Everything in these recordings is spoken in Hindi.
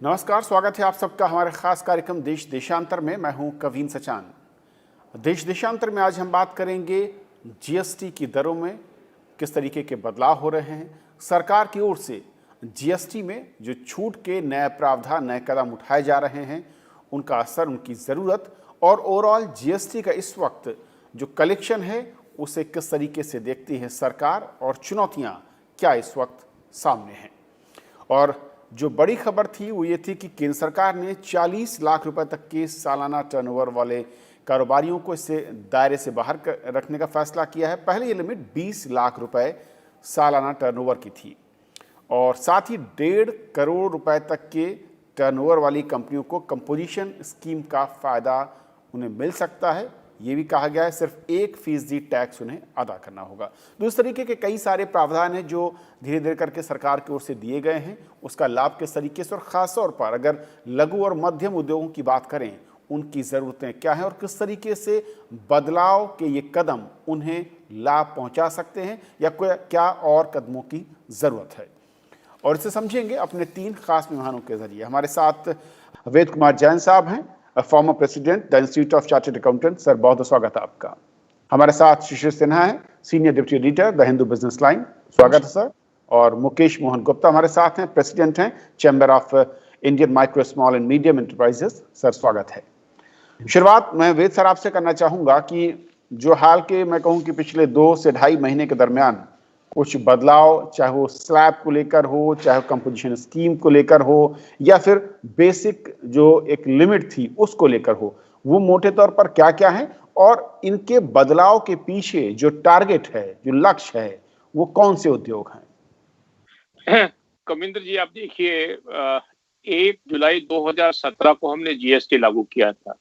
नमस्कार, स्वागत है आप सबका हमारे खास कार्यक्रम देश देशांतर में। मैं हूं कवीन सचान। देश देशांतर में आज हम बात करेंगे जीएसटी की दरों में किस तरीके के बदलाव हो रहे हैं। सरकार की ओर से जीएसटी में जो छूट के नए प्रावधान, नए कदम उठाए जा रहे हैं, उनका असर, उनकी ज़रूरत और ओवरऑल जीएसटी का इस वक्त जो कलेक्शन है उसे किस तरीके से देखती है सरकार और चुनौतियाँ क्या इस वक्त सामने हैं। और जो बड़ी खबर थी वो ये थी कि केंद्र सरकार ने 40 लाख रुपए तक के सालाना टर्नओवर वाले कारोबारियों को इससे दायरे से बाहर रखने का फैसला किया है। पहले ये लिमिट 20 लाख रुपए सालाना टर्नओवर की थी और साथ ही 1.5 करोड़ रुपए तक के टर्नओवर वाली कंपनियों को कंपोजिशन स्कीम का फ़ायदा उन्हें मिल सकता है। ये भी कहा गया है सिर्फ 1% टैक्स उन्हें अदा करना होगा। दूसरे तरीके के कई सारे प्रावधान हैं जो धीरे धीरे करके सरकार की ओर से दिए गए हैं। उसका लाभ किस तरीके से और ख़ास तौर पर अगर लघु और मध्यम उद्योगों की बात करें, उनकी ज़रूरतें क्या हैं और किस तरीके से बदलाव के ये कदम उन्हें लाभ पहुँचा सकते हैं या क्या और कदमों की ज़रूरत है, और इसे समझेंगे अपने 3 खास मेहमानों के जरिए। हमारे साथ वेद कुमार जैन साहब हैं, former president the institute of chartered accountant. Sir, बहुत बहुत स्वागत है आपका। हमारे साथ शिशिर सिन्हा है, senior deputy editor the Hindu business line. स्वागत है सर। और मुकेश मोहन गुप्ता हमारे साथ हैं, प्रेसिडेंट हैं chamber of Indian micro small and medium enterprises. Sir, स्वागत है। शुरुआत मैं वेद सर आपसे करना चाहूंगा कि जो हाल के, मैं कहूँ कि पिछले 2 से ढाई महीने के दरमियान कुछ बदलाव, चाहे वो स्लैब को लेकर हो, चाहे कंपोजिशन स्कीम को लेकर हो या फिर बेसिक जो एक लिमिट थी उसको लेकर हो, वो मोटे तौर पर क्या क्या है और इनके बदलाव के पीछे जो टारगेट है, जो लक्ष्य है, वो कौन से उद्योग हैं? कविंद्र जी, आप देखिए, 1 जुलाई 2017 को हमने जीएसटी लागू किया था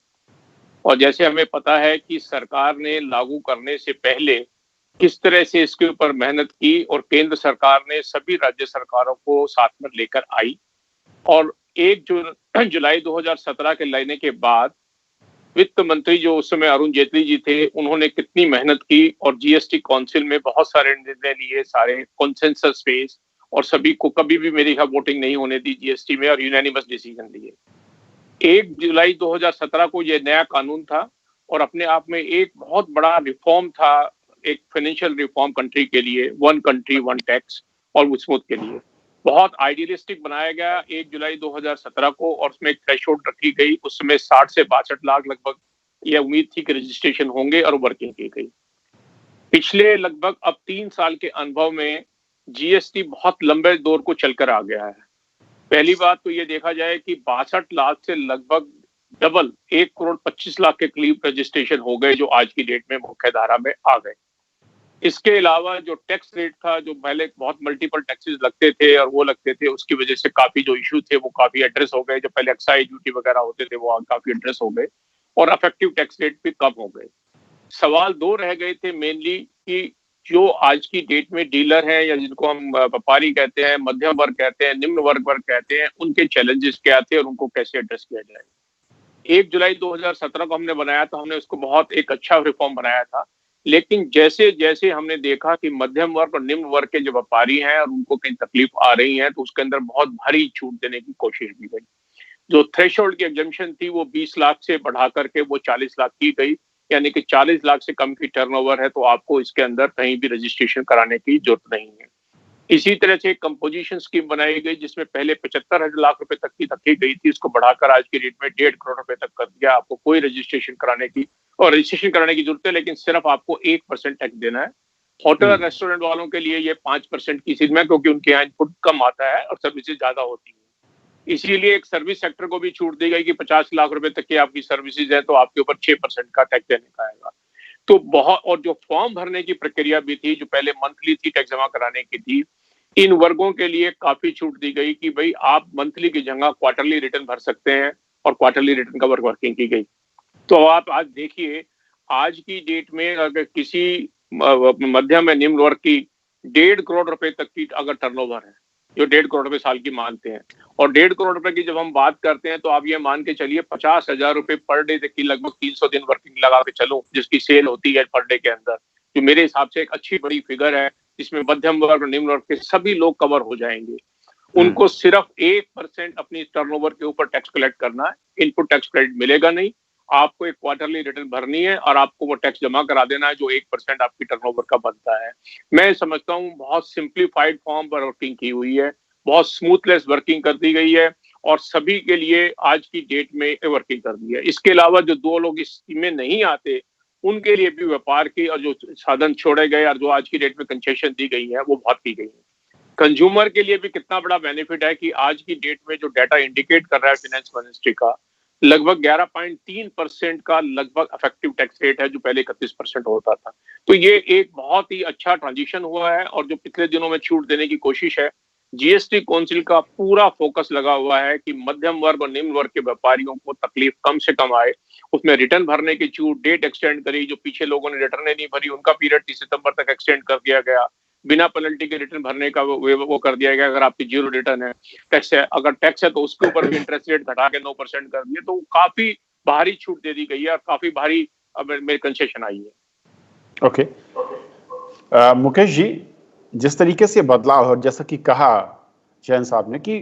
और जैसे हमें पता है कि सरकार ने लागू करने से पहले किस तरह से इसके ऊपर मेहनत की और केंद्र सरकार ने सभी राज्य सरकारों को साथ में लेकर आई और 1 जुलाई 2017 के लेने के बाद वित्त मंत्री जो उस समय अरुण जेटली जी थे, उन्होंने कितनी मेहनत की और जीएसटी काउंसिल में बहुत सारे निर्णय लिए, सारे कॉन्सेंसस बेस, और सभी को कभी भी मेरे ख्याल वोटिंग नहीं होने दी जीएसटी में और यूनानिमस डिसीजन लिए। 1 जुलाई 2017 को यह नया कानून था और अपने आप में एक बहुत बड़ा रिफॉर्म था, एक फाइनेंशियल रिफॉर्म कंट्री के लिए, 1 कंट्री 1 टैक्स और स्मूथ के लिए बहुत आइडियलिस्टिक बनाया गया 1 जुलाई 2017 को और उसमें एक थ्रेशोल्ड रखी गई। उस समय 60 से 62 लाख लगभग यह उम्मीद थी कि रजिस्ट्रेशन होंगे और वर्किंग की गई। पिछले लगभग अब 3 साल के अनुभव में जीएसटी बहुत लंबे दौर को चलकर आ गया है। पहली बात तो ये देखा जाए कि 62 लाख से लगभग डबल 1 करोड़ 25 लाख के करीब रजिस्ट्रेशन हो गए जो आज की डेट में मुख्य धारा में आ गए। इसके अलावा जो टैक्स रेट था, जो पहले बहुत मल्टीपल टैक्सेस लगते थे और वो लगते थे, उसकी वजह से काफी जो इश्यू थे वो काफी एड्रेस हो गए। जो पहले एक्साइज ड्यूटी वगैरह होते थे वो काफी एड्रेस हो गए और इफेक्टिव टैक्स रेट भी कम हो गए। सवाल 2 रह गए थे मेनली कि जो आज की डेट में डीलर हैं या जिनको हम व्यापारी कहते हैं, मध्यम वर्ग कहते हैं, निम्न वर्ग कहते हैं, उनके चैलेंजेस क्या थे और उनको कैसे एड्रेस किया जाए। 1 जुलाई 2017 को हमने बनाया तो हमने उसको बहुत एक अच्छा रिफॉर्म बनाया था, लेकिन जैसे जैसे हमने देखा कि मध्यम वर्ग और निम्न वर्ग के जो व्यापारी हैं और उनको कई तकलीफ आ रही है तो उसके अंदर बहुत भारी छूट देने की कोशिश की गई। जो थ्रेशोल्ड की एग्जम्पशन थी वो 20 लाख से बढ़ा करके वो 40 लाख की गई, यानी कि 40 लाख से कम की टर्नओवर है तो आपको इसके अंदर कहीं भी रजिस्ट्रेशन कराने की जरूरत नहीं है। इसी तरह से एक कंपोजिशन स्कीम बनाई गई जिसमें पहले 75 लाख रुपए तक की रखी गई थी, इसको बढ़ाकर आज की डेट में 1.5 करोड़ रुपए तक कर दिया। आपको कोई रजिस्ट्रेशन कराने की और रजिस्ट्रेशन कराने की जरूरत है, लेकिन सिर्फ आपको 1% टैक्स देना है। होटल रेस्टोरेंट वालों के लिए ये 5% की सीमा है क्योंकि उनके यहाँ इनपुट कम आता है और सर्विसेज ज्यादा होती है। इसीलिए एक सर्विस सेक्टर को भी छूट दी गई कि 50 लाख रुपए तक की आपकी सर्विसेज है तो आपके ऊपर 6% का टैक्स देने का आएगा। तो बहुत, और जो फॉर्म भरने की प्रक्रिया भी थी, जो पहले मंथली थी टैक्स जमा कराने की थी, इन वर्गों के लिए काफी छूट दी गई कि भाई आप मंथली की जगह क्वार्टरली रिटर्न भर सकते हैं और क्वार्टरली रिटर्न का वर्किंग की गई। तो आप आज देखिए, आज की डेट में अगर किसी मध्यम या निम्न वर्ग की 1.5 करोड़ रुपए तक की अगर टर्नओवर है, जो 1.5 करोड़ रुपए साल की मानते हैं, और 1.5 करोड़ रुपए की जब हम बात करते हैं तो आप ये मान के चलिए 50,000 रुपए पर डे तक की लगभग 300 दिन वर्किंग लगा के चलो जिसकी सेल होती है पर डे के अंदर, जो मेरे हिसाब से एक अच्छी बड़ी फिगर है जिसमें मध्यम वर्ग और निम्न वर्ग के सभी लोग कवर हो जाएंगे। उनको सिर्फ 1% अपनी टर्नओवर के ऊपर टैक्स कलेक्ट करना है, इनपुट टैक्स क्रेडिट मिलेगा नहीं, आपको एक क्वार्टरली रिटर्न भरनी है और आपको वो टैक्स जमा करा देना है जो 1% आपकी टर्नओवर का बनता है। मैं समझता हूँ बहुत सिंप्लीफाइड फॉर्म पर वर्किंग की हुई है, बहुत स्मूथलेस वर्किंग कर दी गई है और सभी के लिए आज की डेट में वर्किंग कर दी है। इसके अलावा जो 2 लोग इस स्कीम में नहीं आते उनके लिए भी व्यापार की और जो साधन छोड़े गए और जो आज की डेट में कंसेशन दी गई है वो बहुत की गई है। कंज्यूमर के लिए भी कितना बड़ा बेनिफिट है कि आज की डेट में जो डाटा इंडिकेट कर रहा है फाइनेंस मिनिस्ट्री का, लगभग 11.3% का लगभग इफेक्टिव टैक्स रेट है जो पहले 31% होता था। तो ये एक बहुत ही अच्छा ट्रांजिशन हुआ है और जो पिछले दिनों में छूट देने की कोशिश है, जीएसटी काउंसिल का पूरा फोकस लगा हुआ है कि मध्यम वर्ग और निम्न वर्ग के व्यापारियों को तकलीफ कम से कम आए। उसमें रिटर्न भरने की छूट, डेट एक्सटेंड करी, जो पीछे लोगों ने रिटर्न नहीं भरी उनका पीरियड 30 सितंबर तक एक्सटेंड कर दिया गया, बिना पेनल्टी के रिटर्न भरने का वो कर दिया गया। अगर आपकी जीरो रिटर्न है, टैक्स है, अगर टैक्स है तो उसके ऊपर भी इंटरेस्ट रेट घटा के 9% कर दिए। तो काफी भारी छूट दे दी गई है और काफी भारी मेरी कंसेशन आई है। ओके, मुकेश जी, जिस तरीके से बदलाव और जैसा कि कहा जैन साहब ने कि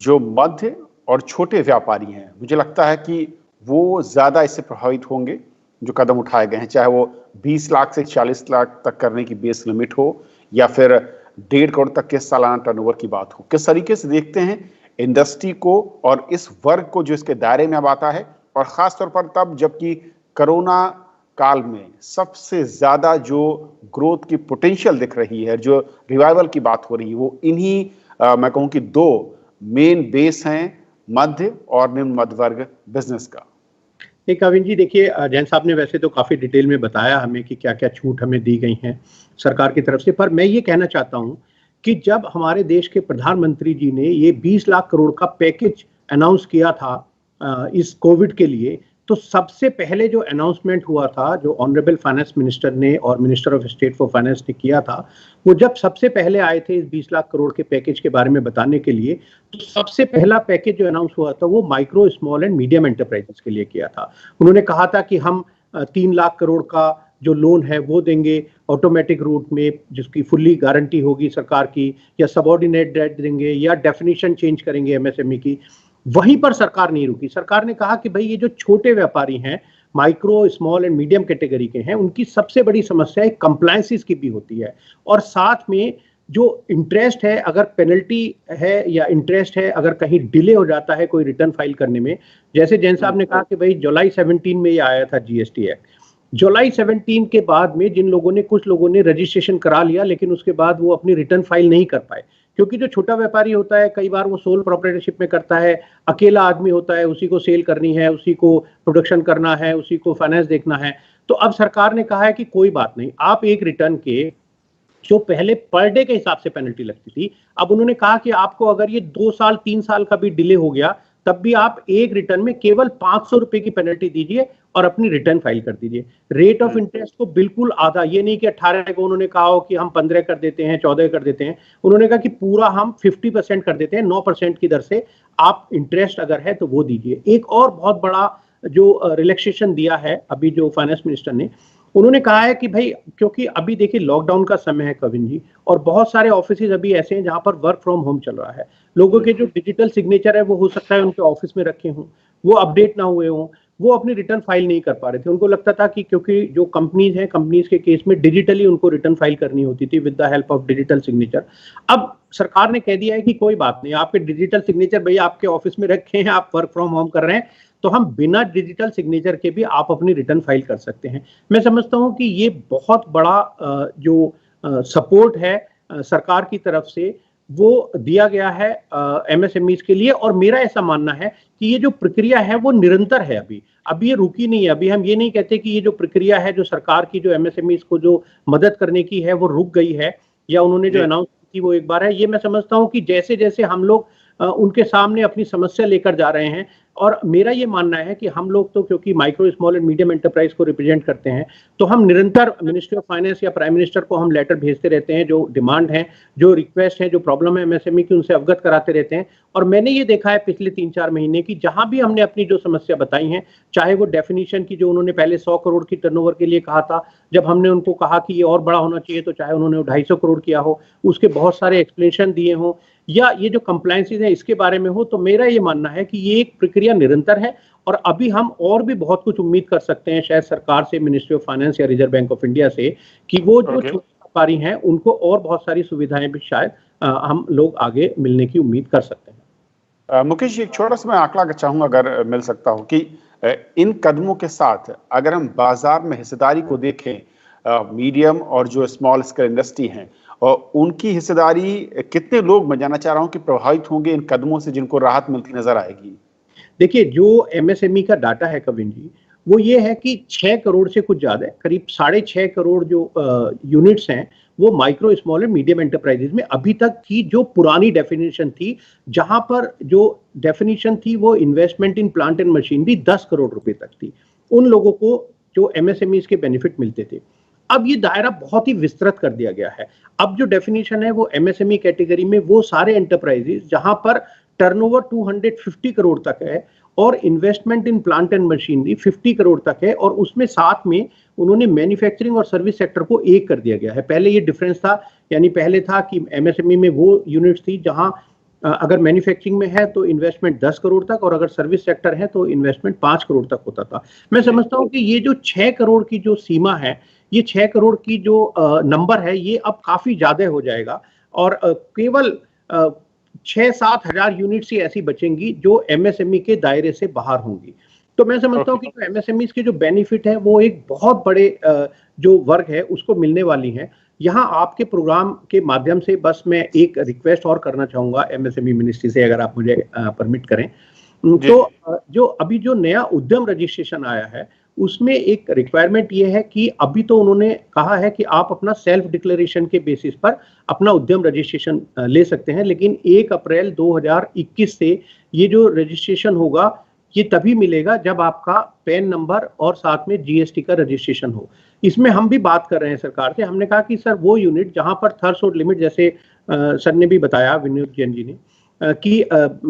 जो मध्य और छोटे व्यापारी हैं, मुझे लगता है कि वो ज्यादा इससे प्रभावित होंगे जो कदम उठाए गए हैं, चाहे वो 20 लाख से 40 लाख तक करने की बेस लिमिट हो या फिर 1.5 करोड़ तक के सालाना टर्नओवर की बात हो। किस तरीके से देखते हैं इंडस्ट्री को और इस वर्ग को जो इसके दायरे में अब आता है, और खासतौर पर तब जबकि कोरोना काल में सबसे ज्यादा जो ग्रोथ की पोटेंशियल दिख रही है, जो रिवाइवल की बात हो रही है, वो इन्हीं मैं कहूं कि 2 मेन बेस हैं, मध्य और निम्न मध्य वर्ग बिजनेस का। कविन जी, देखिए, जैन साहब ने वैसे तो काफी डिटेल में बताया हमें कि क्या क्या छूट हमें दी गई हैं सरकार की तरफ से, पर मैं ये कहना चाहता हूं कि जब हमारे देश के प्रधानमंत्री जी ने ये 20 लाख करोड़ का पैकेज अनाउंस किया था इस कोविड के लिए, तो सबसे पहले जो अनाउंसमेंट हुआ था, जो ऑनरेबल फाइनेंस मिनिस्टर ने और minister of state for finance ने किया था, वो जब सबसे पहले आए थे इस 20 लाख करोड़ के पैकेज के बारे में बताने के लिए, तो सबसे पहला पैकेज जो अनाउंस हुआ था वो micro, small and medium enterprises के लिए किया था। उन्होंने कहा था कि हम 3 लाख करोड़ का जो लोन है वो देंगे ऑटोमेटिक रूट में, जिसकी फुल्ली गारंटी होगी सरकार की, या सबऑर्डिनेट डेट देंगे, या डेफिनेशन चेंज करेंगे एमएसएमई की। वहीं पर सरकार नहीं रुकी। सरकार ने कहा कि भाई ये जो छोटे व्यापारी हैं, micro, small and medium category के हैं, उनकी सबसे बड़ी समस्या कंप्लायंसेस की भी होती है, और साथ में जो इंटरेस्ट है, अगर पेनल्टी है या इंटरेस्ट है, अगर कहीं डिले हो जाता है कोई रिटर्न फाइल करने में, जैसे जैन साहब ने कहा कि भाई जुलाई 17 में ये आया था जीएसटी एक्ट, जुलाई 17 के बाद में जिन लोगों ने, कुछ लोगों ने रजिस्ट्रेशन करा लिया लेकिन उसके बाद वो अपनी रिटर्न फाइल नहीं कर पाए, क्योंकि जो छोटा व्यापारी होता है कई बार वो सोल प्रोप्राइटरशिप में करता है, अकेला आदमी होता है, उसी को सेल करनी है, उसी को प्रोडक्शन करना है, उसी को फाइनेंस देखना है। तो अब सरकार ने कहा है कि कोई बात नहीं, आप एक रिटर्न के जो पहले पर डे के हिसाब से पेनल्टी लगती थी, अब उन्होंने कहा कि आपको अगर ये 2 साल 3 साल का भी डिले हो गया तब भी आप एक रिटर्न में केवल 500 रुपए की पेनल्टी दीजिए और अपनी रिटर्न फाइल कर दीजिए। रेट ऑफ इंटरेस्ट को बिल्कुल आधा, ये नहीं कि 18 को उन्होंने कहा हो कि हम 15 कर देते हैं, 14 कर देते हैं, उन्होंने कहा कि पूरा हम 50% कर देते हैं, 9% की दर से आप इंटरेस्ट अगर है तो वो दीजिए। एक और बहुत बड़ा जो रिलैक्सेशन दिया है अभी जो फाइनेंस मिनिस्टर ने, उन्होंने कहा है कि भाई, क्योंकि अभी देखिए लॉकडाउन का समय है कविन जी, और बहुत सारे ऑफिसेज अभी ऐसे हैं जहां पर वर्क फ्रॉम होम चल रहा है, लोगों के जो डिजिटल सिग्नेचर है वो हो सकता है उनके ऑफिस में रखे हों, वो अपडेट ना हुए हों, वो अपनी रिटर्न फाइल नहीं कर पा रहे थे। उनको लगता था कि क्योंकि जो कंपनीज हैं, कंपनीज के केस में डिजिटली उनको रिटर्न फाइल करनी होती थी with the help of digital signature. अब सरकार ने कह दिया है कि कोई बात नहीं, आपके डिजिटल सिग्नेचर भैया आपके ऑफिस में रखे हैं, आप वर्क फ्रॉम होम कर रहे हैं, तो हम बिना डिजिटल सिग्नेचर के भी आप अपनी रिटर्न फाइल कर सकते हैं। मैं समझता हूं कि ये बहुत बड़ा जो सपोर्ट है सरकार की तरफ से वो दिया गया है एमएसएमईज के लिए, और मेरा ऐसा मानना है कि ये जो प्रक्रिया है वो निरंतर है, अभी ये रुकी नहीं है। अभी हम ये नहीं कहते कि ये जो प्रक्रिया है जो सरकार की जो एमएसएमईज को जो मदद करने की है वो रुक गई है, या उन्होंने जो अनाउंस की वो एक बार है। ये मैं समझता हूं कि जैसे जैसे हम लोग उनके सामने अपनी समस्या लेकर जा रहे हैं, और मेरा ये मानना है कि हम लोग तो क्योंकि micro small and medium enterprise को रिप्रेजेंट करते हैं, तो हम निरंतर मिनिस्ट्री ऑफ फाइनेंस या प्राइम मिनिस्टर को हम लेटर भेजते रहते हैं, जो डिमांड है, जो रिक्वेस्ट है, जो प्रॉब्लम है एमएसएमई की, उनसे अवगत कराते रहते हैं। और मैंने ये देखा है पिछले 3-4 महीने की जहां भी हमने अपनी जो समस्या बताई है, चाहे वो डेफिनेशन की जो उन्होंने पहले 100 करोड़ की टर्नओवर के लिए कहा था, जब हमने उनको कहा कि ये और बड़ा होना चाहिए, तो चाहे उन्होंने 250 करोड़ किया हो, उसके बहुत सारे एक्सप्लेनेशन दिए हों, या ये जो कंप्लायंसेस है इसके बारे में हो, तो मेरा ये मानना है कि ये एक प्रक्रिया निरंतर है और अभी हम और भी बहुत कुछ उम्मीद कर सकते हैं शायद सरकार से, मिनिस्ट्री ऑफ फाइनेंस या रिजर्व बैंक ऑफ इंडिया से, कि वो जो छोटे व्यापारी हैं उनको और बहुत सारी सुविधाएं भी शायद हम लोग आगे मिलने की उम्मीद कर सकते हैं। मुकेश जी, एक छोटा सा मैं आंकड़ा चाहूंगा अगर मिल सकता हो कि इन कदमों के साथ अगर हम बाजार में हिस्सेदारी को देखें, मीडियम और जो स्मॉल स्केल इंडस्ट्री हैं, और उनकी हिस्सेदारी कितने लोग, मैं जानना चाह रहा हूं कि प्रभावित होंगे इन कदमों से, जिनको राहत मिलती नजर आएगी? देखिए, जो एमएसएमई का डाटा है कविन जी, वो ये है कि 6 करोड़ से कुछ ज्यादा है, करीब 6.5 करोड़ जो यूनिट्स हैं, वो micro small and medium enterprises में अभी तक की जो पुरानी डेफिनेशन थी, जहां पर जो डेफिनेशन थी वो investment in plant and machinery 10 crore रुपए तक थी, उन लोगों को जो एमएसएमईज के बेनिफिट मिलते थे। अब ये दायरा बहुत ही विस्तृत कर दिया गया है। अब जो डेफिनेशन है वो एमएसएमई कैटेगरी में वो सारे एंटरप्राइजेज जहां पर टर्नओवर 250 करोड़ तक है और investment in plant and machinery 50 crore तक है, और उसमें साथ में उन्होंने मैन्युफैक्चरिंग और सर्विस सेक्टर को एक कर दिया गया है। पहले ये डिफरेंस था, यानी पहले था कि एमएसएमई में वो यूनिट्स थी जहां अगर मैन्युफैक्चरिंग में है तो इन्वेस्टमेंट 10 करोड़ तक, और अगर सर्विस सेक्टर है तो इन्वेस्टमेंट 5 करोड़ तक होता था। मैं समझता हूं कि ये जो 6 करोड़ की जो सीमा है, ये 6 करोड़ की जो नंबर है, ये अब काफी ज्यादा हो जाएगा और केवल 6-7 हजार यूनिट्स ही ऐसी बचेंगी जो एमएसएमई के दायरे से बाहर होंगी। तो मैं समझता हूं कि जो एमएसएमई के जो बेनिफिट है वो एक बहुत बड़े जो वर्ग है उसको मिलने वाली है। यहाँ आपके प्रोग्राम के माध्यम से बस मैं एक रिक्वेस्ट और करना चाहूंगा एमएसएमई मिनिस्ट्री से, अगर आप मुझे परमिट करें। तो जो अभी जो नया उद्यम रजिस्ट्रेशन आया है, उसमें एक रिक्वायरमेंट ये है कि अभी तो उन्होंने कहा है कि आप अपना सेल्फ डिक्लेरेशन के बेसिस पर अपना उद्यम रजिस्ट्रेशन ले सकते हैं, लेकिन 1 अप्रैल 2021 से ये जो रजिस्ट्रेशन होगा ये तभी मिलेगा जब आपका पैन नंबर और साथ में जीएसटी का रजिस्ट्रेशन हो। इसमें हम भी बात कर रहे हैं सरकार से, हमने कहा कि सर वो यूनिट जहां पर थ्रेशोल्ड लिमिट, जैसे सर ने भी बताया, विनोद जैन जी ने, कि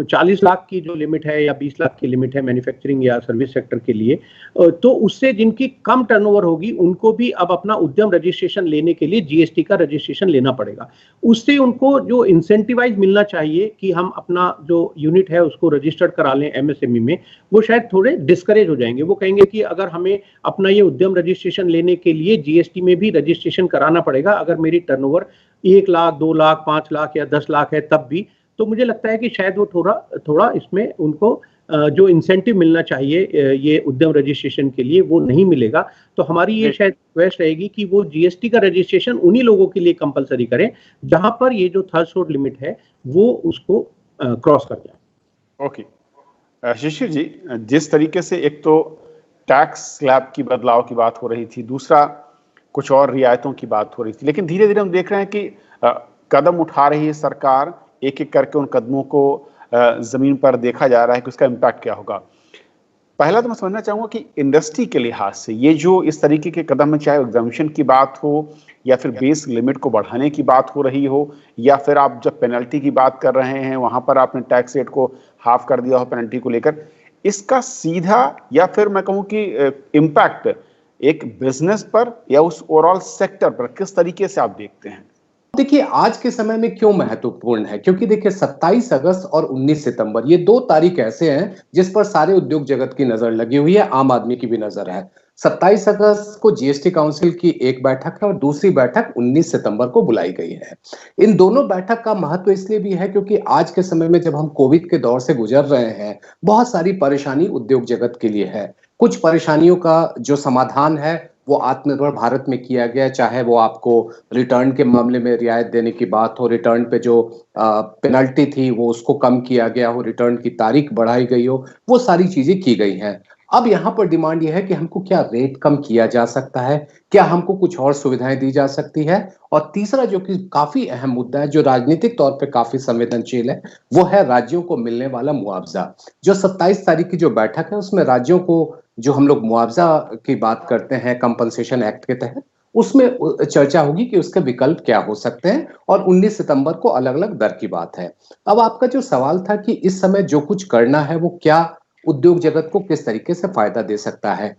40 लाख की जो लिमिट है या 20 लाख की लिमिट है मैन्युफैक्चरिंग या सर्विस सेक्टर के लिए, तो उससे जिनकी कम टर्नओवर होगी उनको भी अब अपना उद्यम रजिस्ट्रेशन लेने के लिए जीएसटी का रजिस्ट्रेशन लेना पड़ेगा। उससे उनको जो इंसेंटिवाइज मिलना चाहिए कि हम अपना जो यूनिट है उसको रजिस्टर्ड करा लें एमएसएमई में, वो शायद थोड़े डिस्करेज हो जाएंगे। वो कहेंगे कि अगर हमें अपना ये उद्यम रजिस्ट्रेशन लेने के लिए जीएसटी में भी रजिस्ट्रेशन कराना पड़ेगा, अगर मेरी टर्नओवर 1 लाख, 2 लाख, 5 लाख या 10 लाख है तब भी, तो मुझे लगता है कि शायद वो थोड़ा इसमें उनको जो इंसेंटिव मिलना चाहिए ये उद्यम रजिस्ट्रेशन के लिए, वो नहीं मिलेगा। तो हमारी ये शायद रिक्वेस्ट रहेगी कि वो जीएसटी का रजिस्ट्रेशन उन्हीं लोगों के लिए कंपलसरी करें जहां पर ये जो थ्रेशोल्ड लिमिट है वो उसको क्रॉस कर जाए। ओके शिशिर जी, जिस तरीके से एक तो टैक्स स्लैब की बदलाव की बात हो रही थी, दूसरा कुछ और रियायतों की बात हो रही थी, लेकिन धीरे धीरे हम देख रहे हैं कि कदम उठा रही है सरकार, एक एक करके उन कदमों को जमीन पर देखा जा रहा है कि उसका इम्पैक्ट क्या होगा। पहला तो मैं समझना चाहूंगा कि इंडस्ट्री के लिहाज से ये जो इस तरीके के कदम है, चाहे एग्जामिशन की बात हो या फिर बेस लिमिट को बढ़ाने की बात हो रही हो, या फिर आप जब पेनल्टी की बात कर रहे हैं वहां पर आपने टैक्स रेट को हाफ कर दिया हो पेनल्टी को लेकर, इसका सीधा या फिर मैं कहूं कि इम्पैक्ट एक बिजनेस पर या उस ओवरऑल सेक्टर पर किस तरीके से आप देखते हैं? देखिए, आज के समय में क्यों महत्वपूर्ण है, क्योंकि देखिए 27 अगस्त और 19 सितंबर ये 2 तारीख ऐसे हैं जिस पर सारे उद्योग जगत की नजर लगी हुई है, आम आदमी की भी नजर है। 27 अगस्त को जीएसटी काउंसिल की एक बैठक है और दूसरी बैठक 19 सितंबर को बुलाई गई है। इन दोनों बैठक का महत्व इसलिए भी है क्योंकि आज के समय में जब हम कोविड के दौर से गुजर रहे हैं, बहुत सारी परेशानी उद्योग जगत के लिए है। कुछ परेशानियों का जो समाधान है वो आत्मनिर्भर भारत में किया गया, चाहे वो आपको रिटर्न के मामले में रियायत देने की बात हो, रिटर्न पे जो पेनल्टी थी वो उसको कम किया गया हो, रिटर्न की तारीख बढ़ाई गई हो, वो सारी चीजें की गई हैं। अब यहाँ पर डिमांड यह है कि हमको क्या रेट कम किया जा सकता है, क्या हमको कुछ और सुविधाएं दी जा सकती है। और तीसरा जो कि काफी अहम मुद्दा है, जो राजनीतिक तौर पे काफी संवेदनशील है, वो है राज्यों को मिलने वाला मुआवजा। जो 27 तारीख की जो बैठक है, उसमें राज्यों को जो हम लोग मुआवजा की बात करते हैं कंपनसेशन एक्ट के तहत, उसमें चर्चा होगी कि उसके विकल्प क्या हो सकते हैं, और 19 सितंबर को अलग अलग दर की बात है। अब आपका जो सवाल था कि इस समय जो कुछ करना है वो क्या उद्योग जगत को किस तरीके से फायदा दे सकता है,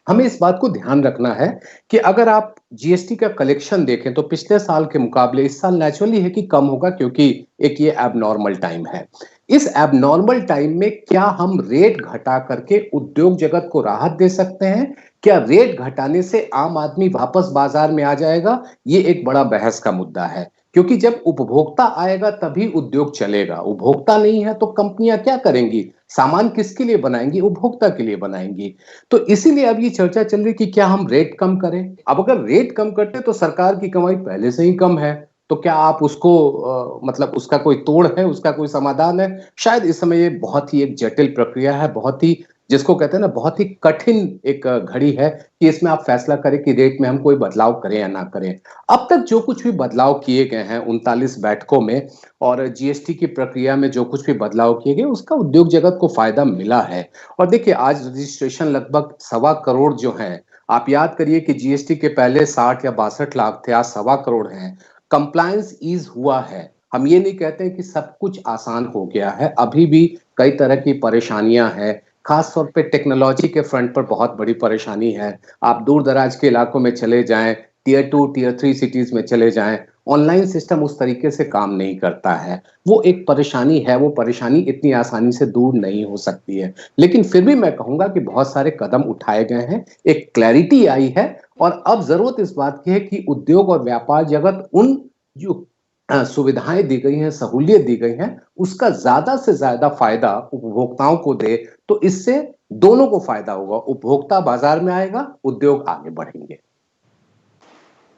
हमें इस बात को ध्यान रखना है कि अगर आप जीएसटी का कलेक्शन देखें तो पिछले साल के मुकाबले इस साल नेचुरली है कि कम होगा, क्योंकि एक ये एबनॉर्मल टाइम है। इस एबनॉर्मल टाइम में क्या हम रेट घटा करके उद्योग जगत को राहत दे सकते हैं? क्या रेट घटाने से आम आदमी वापस बाजार में आ जाएगा? ये एक बड़ा बहस का मुद्दा है, क्योंकि जब उपभोक्ता आएगा तभी उद्योग चलेगा। उपभोक्ता नहीं है तो कंपनियां क्या करेंगी? सामान किसके लिए बनाएंगी? उपभोक्ता के लिए बनाएंगी। तो इसीलिए अब ये चर्चा चल रही कि क्या हम रेट कम करें। अब अगर रेट कम करते तो सरकार की कमाई पहले से ही कम है, तो क्या आप उसको मतलब उसका कोई तोड़ है, उसका कोई समाधान है? शायद इस समय ये बहुत ही एक जटिल प्रक्रिया है, बहुत ही, जिसको कहते हैं ना, बहुत ही कठिन एक घड़ी है कि इसमें आप फैसला करें कि रेट में हम कोई बदलाव करें या ना करें। अब तक जो कुछ भी बदलाव किए गए हैं 39 बैठकों में, और जीएसटी की प्रक्रिया में जो कुछ भी बदलाव किए गए, उसका उद्योग जगत को फायदा मिला है। और देखिए, आज रजिस्ट्रेशन लगभग 1.25 करोड़ जो हैं, आप याद करिए कि जीएसटी के पहले 60 या 62 लाख थे, आज 1.25 करोड़ हैं। कंप्लायंस ईज हुआ है। हम ये नहीं कहते कि सब कुछ आसान हो गया है, अभी भी कई तरह की परेशानियां हैं। खास तौर पे टेक्नोलॉजी के फ्रंट पर बहुत बड़ी परेशानी है। आप दूर दराज के इलाकों में चले जाएं, टियर 2 टियर 3 सिटीज में चले जाएं, ऑनलाइन सिस्टम उस तरीके से काम नहीं करता है। वो एक परेशानी है, वो परेशानी इतनी आसानी से दूर नहीं हो सकती है। लेकिन फिर भी मैं कहूंगा कि बहुत सारे कदम उठाए गए हैं, एक क्लैरिटी आई है, और अब जरूरत इस बात की है कि उद्योग और व्यापार जगत उन जो सुविधाएं दी गई हैं, सहूलियत दी गई हैं, उसका ज्यादा से ज्यादा फायदा उपभोक्ताओं को दे। तो इससे दोनों को फायदा होगा, उपभोक्ता बाजार में आएगा, उद्योग आगे बढ़ेंगे।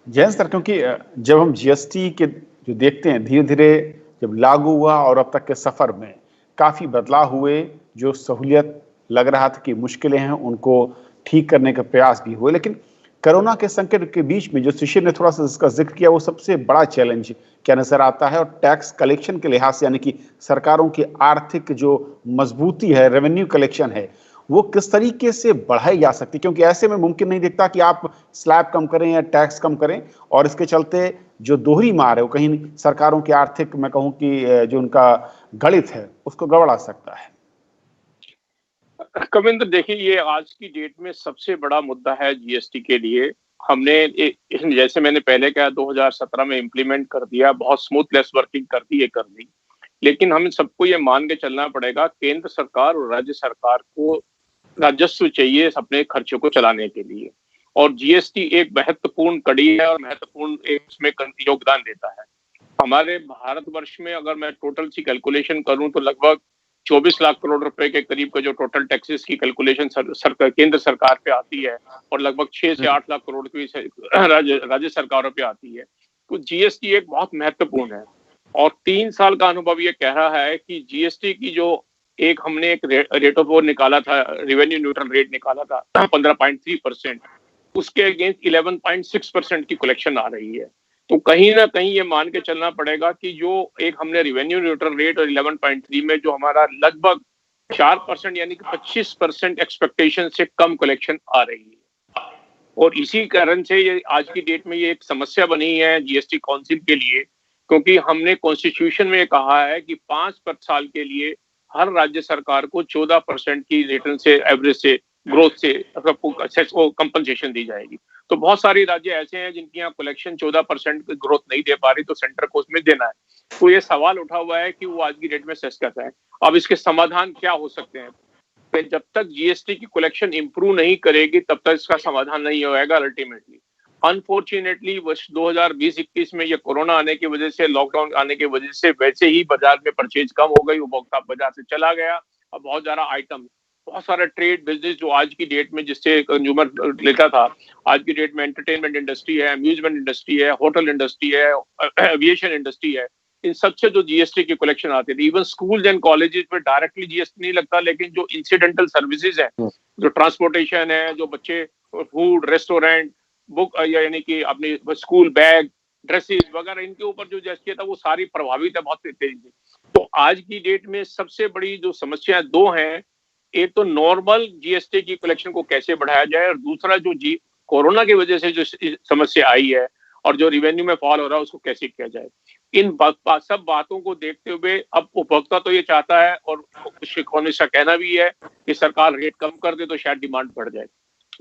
जयंत सर, क्योंकि जब हम जीएसटी के जो देखते हैं, धीरे धीरे जब लागू हुआ और अब तक के सफर में काफी बदलाव हुए, जो सहूलियत लग रहा था कि मुश्किलें हैं उनको ठीक करने का प्रयास भी हुए, लेकिन कोरोना के संकट के बीच में जो शिशिर ने थोड़ा सा इसका जिक्र किया, वो सबसे बड़ा चैलेंज क्या नजर आता है। और टैक्स कलेक्शन के लिहाज से, यानी कि सरकारों की आर्थिक जो मजबूती है, रेवेन्यू कलेक्शन है, वो किस तरीके से बढ़ाई जा सकती है, क्योंकि ऐसे में मुमकिन नहीं दिखता कि आप स्लैब कम करें या टैक्स कम करें और इसके चलते जो दोहरी मार है वो कहीं सरकारों की आर्थिक, मैं कहूं कि जो उनका गणित है उसको गड़बड़ा सकता है। कविंद्र, देखिए, ये आज की डेट में सबसे बड़ा मुद्दा है जीएसटी के लिए। हमने जैसे मैंने पहले कहा 2017 में इम्प्लीमेंट कर दिया, बहुत स्मूथलेस वर्किंग कर दी है, कर दी। लेकिन हम सबको ये मान के चलना पड़ेगा, केंद्र सरकार और राज्य सरकार को राजस्व चाहिए अपने खर्चों को चलाने के लिए, और जीएसटी एक महत्वपूर्ण कड़ी है और महत्वपूर्ण एक उसमें योगदान देता है। हमारे भारतवर्ष में अगर मैं टोटल सी कैलकुलेशन करूं तो लगभग 24 लाख करोड़ रुपए के करीब का जो टोटल टैक्सेस की कैलकुलेशन केंद्र सरकार पे आती है, और लगभग 6 से 8 लाख करोड़ की राज्य सरकारों पे आती है। तो जीएसटी एक बहुत महत्वपूर्ण है, और 3 साल का अनुभव ये कह रहा है कि जीएसटी की जो हमने एक रेट ऑफ वो निकाला था, रेवेन्यू न्यूट्रल रेट निकाला था 15.3%, उसके अगेंस्ट 11.6% की कलेक्शन आ रही है। तो कहीं ना कहीं ये मान के चलना पड़ेगा कि जो एक हमने रेवेन्यू न्यूट्रल रेट और 11.3 में जो हमारा लगभग 4% यानी कि 25% एक्सपेक्टेशन से कम कलेक्शन आ रही है, और इसी कारण से ये आज की डेट में ये एक समस्या बनी है जीएसटी काउंसिल के लिए, क्योंकि हमने कॉन्स्टिट्यूशन में कहा है कि 5 साल के लिए हर राज्य सरकार को 14% की रिटर्न से एवरेज से ग्रोथ से को कंपनसेशन दी जाएगी। तो बहुत सारे राज्य ऐसे हैं जिनकी यहाँ कलेक्शन 14% की ग्रोथ नहीं दे पा रही, तो सेंटर को उसमें देना है। तो ये सवाल उठा हुआ है कि वो आज की डेट में सेस कैसा है। अब इसके समाधान क्या हो सकते हैं? जब तक जीएसटी की कलेक्शन इंप्रूव नहीं करेगी तब तक इसका समाधान नहीं होगा अल्टीमेटली। अनफॉर्चुनेटली वर्ष 2020-21 में ये कोरोना आने की वजह से, लॉकडाउन आने की वजह से वैसे ही बाजार में परचेज कम हो गई, उपभोक्ता बाजार से चला गया। अब बहुत ज्यादा आइटम, बहुत सारा ट्रेड बिजनेस जो आज की डेट में जिससे कंज्यूमर लेता था, आज की डेट में एंटरटेनमेंट इंडस्ट्री है, अम्यूजमेंट इंडस्ट्री है, होटल इंडस्ट्री है, एविएशन इंडस्ट्री है, इन सबसे जो जीएसटी की कलेक्शन आती थी। इवन स्कूल्स एंड कॉलेजेस में डायरेक्टली जीएसटी नहीं लगता, लेकिन जो इंसिडेंटल सर्विसेज है, जो ट्रांसपोर्टेशन है, जो बच्चे फूड, रेस्टोरेंट, बुक यानी कि अपनी स्कूल बैग, ड्रेसेस वगैरह, इनके ऊपर जो जीएसटी था वो सारी प्रभावित है बहुत तेजी से। तो आज की डेट में सबसे बड़ी जो समस्या दो हैं, एक तो नॉर्मल जीएसटी की कलेक्शन को कैसे बढ़ाया जाए, और दूसरा जो कोरोना की वजह से जो समस्या आई है और जो रिवेन्यू में फॉल हो रहा है उसको कैसे किया जाए। इन सब बातों को देखते हुए अब उपभोक्ता तो ये चाहता है, और कुछ इकोनॉमिस्ट का कहना भी है कि सरकार रेट कम कर दे तो शायद डिमांड बढ़ जाए।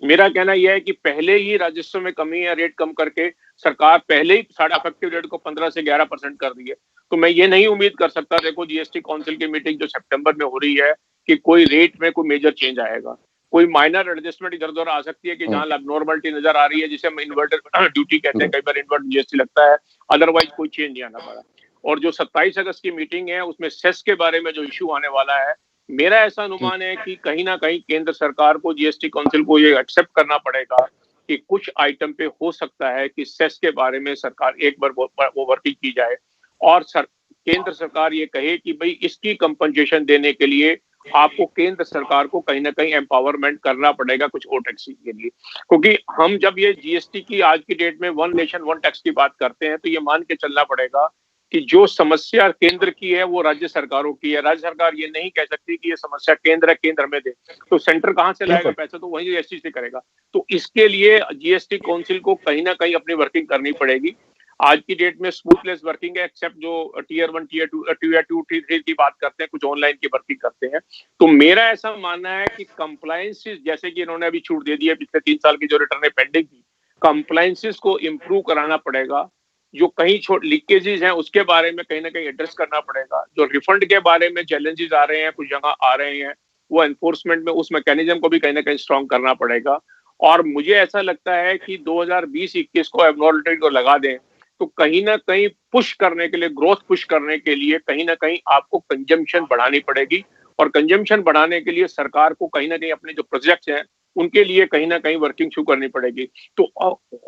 मेरा कहना यह है कि पहले ही राजस्व में कमी है, रेट कम करके सरकार पहले ही साढ़े इफेक्टिव रेट को 15 से 11% कर दी है। तो मैं ये नहीं उम्मीद कर सकता, देखो जीएसटी काउंसिल की मीटिंग जो सितंबर में हो रही है, कि कोई रेट में कोई मेजर चेंज आएगा। कोई माइनर एडजस्टमेंट इधर उधर आ सकती है कि जहां एबनॉर्मलिटी नजर आ रही है, जिसे हम इन्वर्टर ड्यूटी कहते हैं, कई बार इन्वर्ट जीएसटी लगता है, अदरवाइज कोई चेंज नहीं आना पड़ा। और जो 27 अगस्त की मीटिंग है उसमें सेस के बारे में जो इश्यू आने वाला है, मेरा ऐसा अनुमान है कि कहीं ना कहीं केंद्र सरकार को, जीएसटी काउंसिल को ये एक्सेप्ट करना पड़ेगा कि कुछ आइटम पे हो सकता है कि सेस के बारे में सरकार एक बार वो वर्किंग की जाए, और केंद्र सरकार ये कहे कि भाई इसकी कंपनसेशन देने के लिए आपको केंद्र सरकार को कहीं ना कहीं एम्पावरमेंट करना पड़ेगा कुछ और टैक्स के लिए। क्योंकि हम जब ये जीएसटी की आज की डेट में वन नेशन वन टैक्स की बात करते हैं, तो ये मान के चलना पड़ेगा कि जो समस्या केंद्र की है वो राज्य सरकारों की है। राज्य सरकार ये नहीं कह सकती कि ये समस्या केंद्र है, केंद्र में दे, तो सेंटर कहां से लाएगा पैसा, तो वही जीएसटी से करेगा। तो इसके लिए जीएसटी काउंसिल को कहीं ना कहीं अपनी वर्किंग करनी पड़ेगी। आज की डेट में स्मूथलेस वर्किंग है, एक्सेप्ट जो टीयर 1, टीयर 2, टीयर 2, टीयर 3 की बात करते हैं, कुछ ऑनलाइन की वर्किंग करते हैं। तो मेरा ऐसा मानना है कि कंप्लायंसेस, जैसे कि इन्होंने अभी छूट दे दी है, पिछले 3 साल की जो रिटर्न पेंडिंग थी, कंप्लायंसेस को इम्प्रूव कराना पड़ेगा। जो कहीं लीकेजेस हैं उसके बारे में कहीं ना कहीं एड्रेस करना पड़ेगा। जो रिफंड के बारे में चैलेंजेस आ रहे हैं, कुछ जगह आ रहे हैं, वो एनफोर्समेंट में उस मैकेनिज्म को भी कहीं ना कहीं स्ट्रॉन्ग करना पड़ेगा। और मुझे ऐसा लगता है कि 2020-21 को एबनॉर्मलिटी को लगा दें, तो कहीं ना कहीं पुश करने के लिए, ग्रोथ पुश करने के लिए कहीं ना कहीं आपको कंजम्पशन बढ़ानी पड़ेगी, और कंजम्पशन बढ़ाने के लिए सरकार को कहीं ना कहीं अपने जो प्रोजेक्ट्स हैं उनके लिए कहीं ना कहीं वर्किंग शुरू करनी पड़ेगी। तो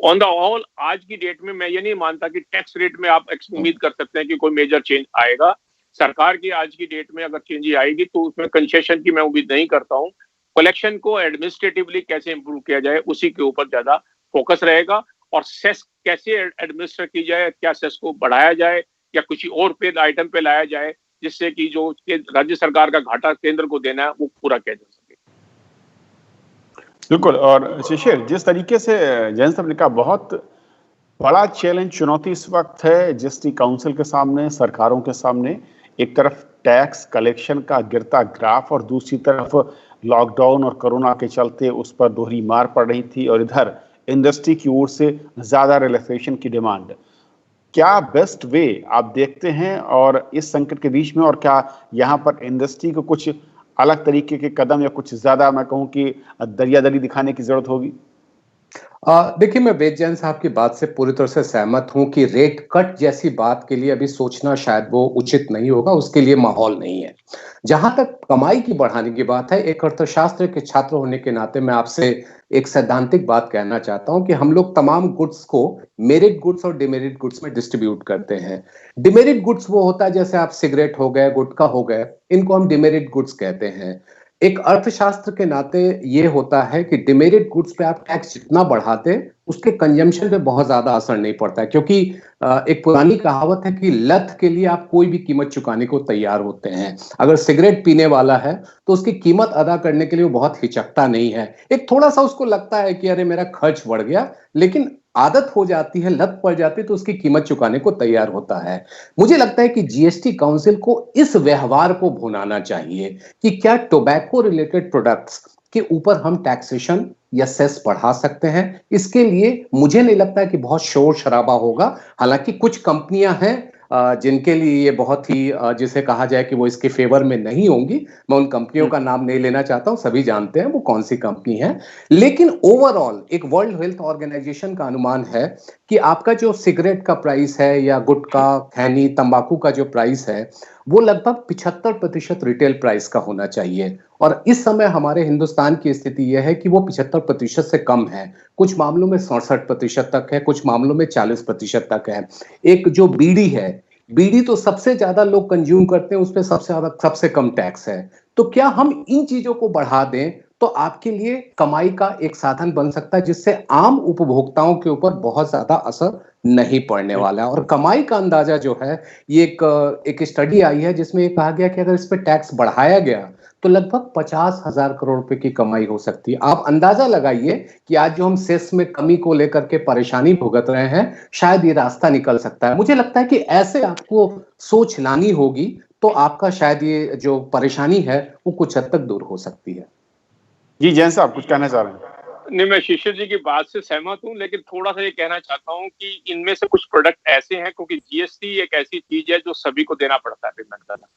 ऑन द ऑल आज की डेट में मैं ये नहीं मानता कि टैक्स रेट में आप उम्मीद कर सकते हैं कि कोई मेजर चेंज आएगा। सरकार की आज की डेट में अगर चेंज आएगी तो उसमें कंसेशन की मैं उम्मीद नहीं करता हूँ। कलेक्शन को एडमिनिस्ट्रेटिवली कैसे इंप्रूव किया जाए उसी के ऊपर ज्यादा फोकस रहेगा, और सेस कैसे एडमिनिस्टर की जाए, क्या सेस को बढ़ाया जाए या कुछ और पे आइटम पे लाया जाए, जिससे कि जो राज्य सरकार का घाटा केंद्र को देना है वो पूरा किया जा सके। बिल्कुल। और शिशिर, जिस तरीके से जयंत साहब ने कहा, बहुत बड़ा चैलेंज, चुनौती इस वक्त है जीएसटी काउंसिल के सामने, सरकारों के सामने। एक तरफ टैक्स कलेक्शन का गिरता ग्राफ, और दूसरी तरफ लॉकडाउन और कोरोना के चलते उस पर दोहरी मार पड़ रही थी, और इधर इंडस्ट्री की ओर से ज्यादा रिलैक्सेशन की डिमांड। क्या बेस्ट वे आप देखते हैं और इस संकट के बीच में, और क्या यहाँ पर इंडस्ट्री को कुछ अलग तरीके के कदम या कुछ ज्यादा, मैं कहूँ कि दरियादरी दिखाने की जरूरत होगी? देखिए, मैं वेद जैन साहब की बात से पूरी तरह से सहमत हूं कि रेट कट जैसी बात के लिए अभी सोचना शायद वो उचित नहीं होगा, उसके लिए माहौल नहीं है। जहां तक कमाई की बढ़ाने की बात है, एक अर्थशास्त्र के छात्र होने के नाते मैं आपसे एक सैद्धांतिक बात कहना चाहता हूं कि हम लोग तमाम गुड्स को मेरिट गुड्स और डिमेरिट गुड्स में डिस्ट्रीब्यूट करते हैं। डिमेरिट गुड्स वो होता है जैसे आप सिगरेट हो गए, गुटखा हो गए, इनको हम डिमेरिट गुड्स कहते हैं। एक अर्थशास्त्र के नाते ये होता है कि डिमेरिट गुड्स पे आप टैक्स जितना बढ़ाते उसके कंजम्पशन पे बहुत ज्यादा असर नहीं पड़ता है, क्योंकि एक पुरानी कहावत है कि लत के लिए आप कोई भी कीमत चुकाने को तैयार होते हैं। अगर सिगरेट पीने वाला है तो उसकी कीमत अदा करने के लिए वो बहुत हिचकता नहीं है। एक थोड़ा सा उसको लगता है कि अरे मेरा खर्च बढ़ गया, लेकिन आदत हो जाती है, लत पड़ जाती है, तो उसकी कीमत चुकाने को तैयार होता है। मुझे लगता है कि जीएसटी काउंसिल को इस व्यवहार को भुनाना चाहिए कि क्या टोबैको रिलेटेड प्रोडक्ट्स के ऊपर हम टैक्सेशन या सेस बढ़ा सकते हैं। इसके लिए मुझे नहीं लगता है कि बहुत शोर शराबा होगा। हालांकि कुछ कंपनियां हैं जिनके लिए ये बहुत ही जिसे कहा जाए कि वो इसके फेवर में नहीं होंगी। मैं उन कंपनियों का नाम नहीं लेना चाहता हूं, सभी जानते हैं वो कौन सी कंपनी है। लेकिन ओवरऑल एक वर्ल्ड हेल्थ ऑर्गेनाइजेशन का अनुमान है कि आपका जो सिगरेट का प्राइस है या गुटखा, खैनी, तंबाकू का जो प्राइस है वो लगभग 75% रिटेल प्राइस का होना चाहिए। और इस समय हमारे हिंदुस्तान की स्थिति यह है कि वो 75% से कम है। कुछ मामलों में 67% तक है, कुछ मामलों में 40% तक है। एक जो बीड़ी है, बीड़ी तो सबसे ज्यादा लोग कंज्यूम करते हैं, उस पर सबसे कम टैक्स है। तो क्या हम इन चीजों को बढ़ा दें तो आपके लिए कमाई का एक साधन बन सकता है, जिससे आम उपभोक्ताओं के ऊपर बहुत ज्यादा असर नहीं पड़ने वाला है। और कमाई का अंदाजा जो है, ये एक स्टडी आई है जिसमें ये कहा गया कि अगर इस पे टैक्स बढ़ाया गया तो लगभग 50,000 करोड़ रुपए की कमाई हो सकती है। आप अंदाजा लगाइए कि आज जो हम सेस में कमी को लेकर के परेशानी भुगत रहे हैं, शायद ये रास्ता निकल सकता है। मुझे लगता है कि ऐसे आपको सोच लानी होगी, तो आपका शायद ये जो परेशानी है वो कुछ हद तक दूर हो सकती है। जी जैन साहब कुछ कहना चाह रहे हैं? नहीं, मैं शिशिर जी की बात से सहमत हूं, लेकिन थोड़ा सा ये कहना चाहता हूं कि इनमें से कुछ प्रोडक्ट ऐसे हैं, क्योंकि जीएसटी एक ऐसी चीज है जो सभी को देना पड़ता है पेमेंट करना,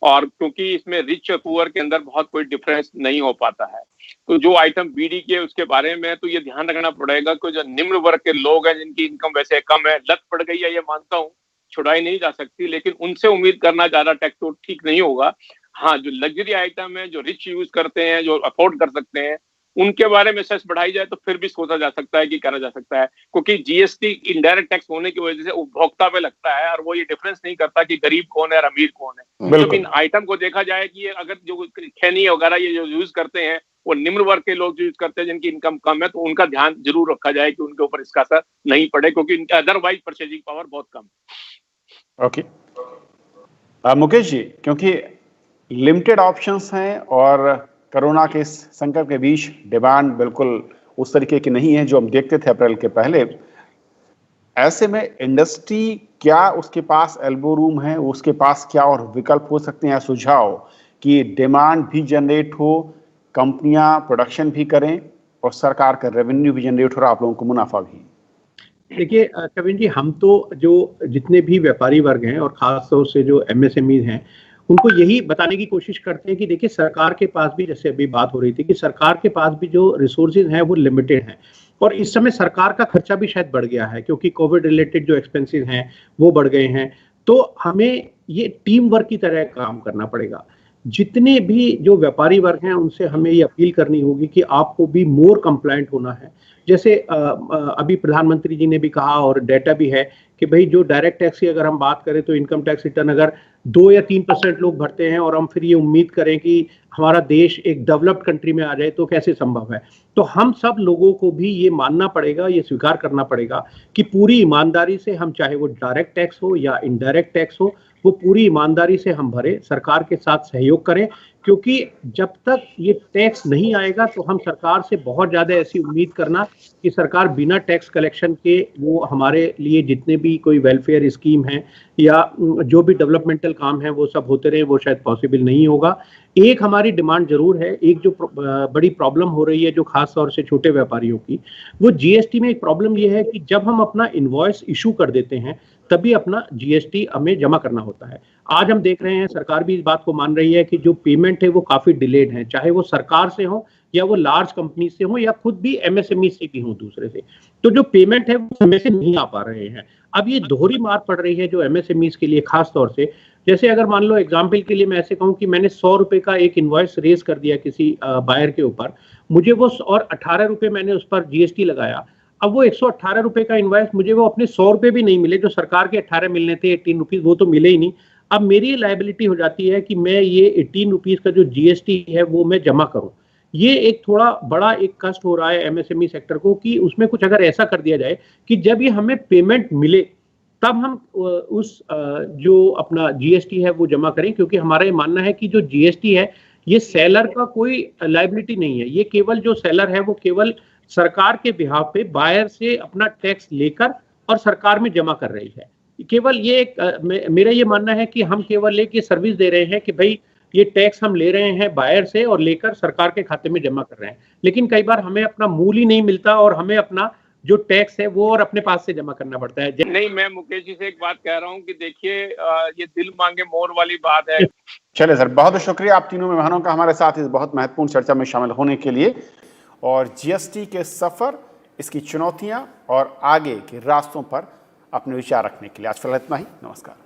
और क्योंकि इसमें रिच और पुअर के अंदर बहुत कोई डिफरेंस नहीं हो पाता है, तो जो आइटम बीडी के उसके बारे में तो ये ध्यान रखना पड़ेगा कि जो निम्न वर्ग के लोग हैं, जिनकी इनकम वैसे कम है, लत पड़ गई है, ये मानता हूँ, छुड़ाई नहीं जा सकती, लेकिन उनसे उम्मीद करना ज्यादा टैक्स तो ठीक नहीं होगा। हाँ, जो लग्जरी आइटम है, जो रिच यूज करते हैं, जो अफोर्ड कर सकते हैं, उनके बारे में सेस बढ़ाई जाए तो फिर भी सोचा जा सकता है कि करा जा सकता है, क्योंकि जीएसटी इनडायरेक्ट टैक्स होने की वजह से उपभोक्ता पे लगता है, और वो ये डिफरेंस नहीं करता कि गरीब कौन है और अमीर कौन है। जब इन आइटम को देखा जाए कि ये अगर जो खैनी वगैरह ये जो यूज करते हैं वो निम्न वर्ग के लोग यूज करते हैं, जिनकी इनकम कम है, तो उनका ध्यान जरूर रखा जाए कि उनके ऊपर इसका असर नहीं पड़े, क्योंकि इनका अदरवाइज परचेजिंग पावर बहुत कम है। ओके मुकेश जी, क्योंकि लिमिटेड ऑप्शंस हैं और कोरोना के संकट के बीच डिमांड बिल्कुल उस तरीके की नहीं है जो हम देखते थे अप्रैल के पहले, ऐसे में इंडस्ट्री क्या उसके पास एल्बो रूम है, उसके पास क्या और विकल्प हो सकते हैं, सुझाव कि डिमांड भी जनरेट हो, कंपनियां प्रोडक्शन भी करें और सरकार का रेवेन्यू भी जनरेट हो और आप लोगों को मुनाफा भी? देखिए कविन जी, हम तो जो जितने भी व्यापारी वर्ग हैं और खासतौर से जो एमएसएमई हैं, उनको यही बताने की कोशिश करते हैं कि देखिए सरकार के पास भी, जैसे अभी बात हो रही थी कि सरकार के पास भी जो रिसोर्सेज हैं वो लिमिटेड हैं, और इस समय सरकार का खर्चा भी शायद बढ़ गया है क्योंकि कोविड रिलेटेड जो एक्सपेंसेस हैं वो बढ़ गए हैं। तो हमें ये टीम वर्क की तरह काम करना पड़ेगा। जितने भी जो व्यापारी वर्ग हैं उनसे हमें ये अपील करनी होगी कि आपको भी मोर कंप्लायंट होना है। जैसे अभी प्रधानमंत्री जी ने भी कहा और डेटा भी है कि भाई जो डायरेक्ट टैक्स की अगर हम बात करें तो इनकम टैक्स रिटर्न अगर 2 या 3% लोग भरते हैं और हम फिर ये उम्मीद करें कि हमारा देश एक डेवलप्ड कंट्री में आ जाए तो कैसे संभव है। तो हम सब लोगों को भी ये मानना पड़ेगा, ये स्वीकार करना पड़ेगा कि पूरी ईमानदारी से हम, चाहे वो डायरेक्ट टैक्स हो या इनडायरेक्ट टैक्स हो, वो पूरी ईमानदारी से हम भरें, सरकार के साथ सहयोग करें, क्योंकि जब तक ये टैक्स नहीं आएगा तो हम सरकार से बहुत ज्यादा ऐसी उम्मीद करना कि सरकार बिना टैक्स कलेक्शन के वो हमारे लिए जितने भी कोई वेलफेयर स्कीम है या जो भी डेवलपमेंटल काम है वो सब होते रहे, वो शायद पॉसिबल नहीं होगा। एक हमारी डिमांड जरूर है, एक जो बड़ी प्रॉब्लम हो रही है जो खास तौर से छोटे व्यापारियों की, वो जीएसटी में एक प्रॉब्लम ये है कि जब हम अपना इनवॉइस इशू कर देते हैं तभी अपना जीएसटी हमें जमा करना होता है। आज हम देख रहे हैं सरकार भी इस बात को मान रही है कि जो पेमेंट है वो काफी डिलेड है, चाहे वो सरकार से हो या वो लार्ज कंपनी से हो या खुद भी एमएसएमई से भी हो दूसरे से, तो जो पेमेंट है वो समय से नहीं आ पा रहे हैं। अब ये दोहरी मार पड़ रही है जो एमएसएमईज के लिए खास तौर से। जैसे अगर मान लो एग्जाम्पल के लिए मैं ऐसे कहूँ कि मैंने 100 रुपए का एक इनवॉइस रेज कर दिया किसी बायर के ऊपर, मुझे वो और 18 रुपए मैंने उस पर जीएसटी लगाया। अब वो 118 रुपए का इनवॉइस मुझे वो अपने 100 रुपए भी नहीं मिले, जो सरकार के 18 मिलने थे 18 रुपीज, वो तो मिले ही नहीं। अब मेरी लायबिलिटी हो जाती है कि मैं ये 18 रुपीज का जो जीएसटी है वो मैं जमा करूं। ये एक थोड़ा बड़ा एक कष्ट हो रहा है एमएसएमई सेक्टर को कि उसमें कुछ अगर ऐसा कर दिया जाए कि जब ये हमें पेमेंट मिले तब हम उस जो अपना जीएसटी है वो जमा करें, क्योंकि हमारा ये मानना है कि जो जीएसटी है ये सेलर का कोई लायबिलिटी नहीं है, ये केवल जो सेलर है वो केवल सरकार के बिहाफ पे बायर से अपना टैक्स लेकर और सरकार में जमा कर रही है। केवल ये एक मेरा ये मानना है कि हम केवल एक ये सर्विस दे रहे हैं कि भाई ये टैक्स हम ले रहे हैं बायर से और लेकर सरकार के खाते में जमा कर रहे हैं, लेकिन कई बार हमें अपना मूल ही नहीं मिलता और हमें अपना जो टैक्स है वो और अपने पास से जमा करना पड़ता है। नहीं, मैं मुकेश जी से एक बात कह रहा हूँ कि देखिए ये दिल मांगे मोर वाली बात है। चलिए सर, बहुत शुक्रिया आप तीनों मेहमानों का हमारे साथ इस बहुत महत्वपूर्ण चर्चा में शामिल होने के लिए, और जीएसटी के सफर, इसकी चुनौतियां और आगे के रास्तों पर अपने विचार रखने के लिए। आज फिलहाल इतना ही, नमस्कार।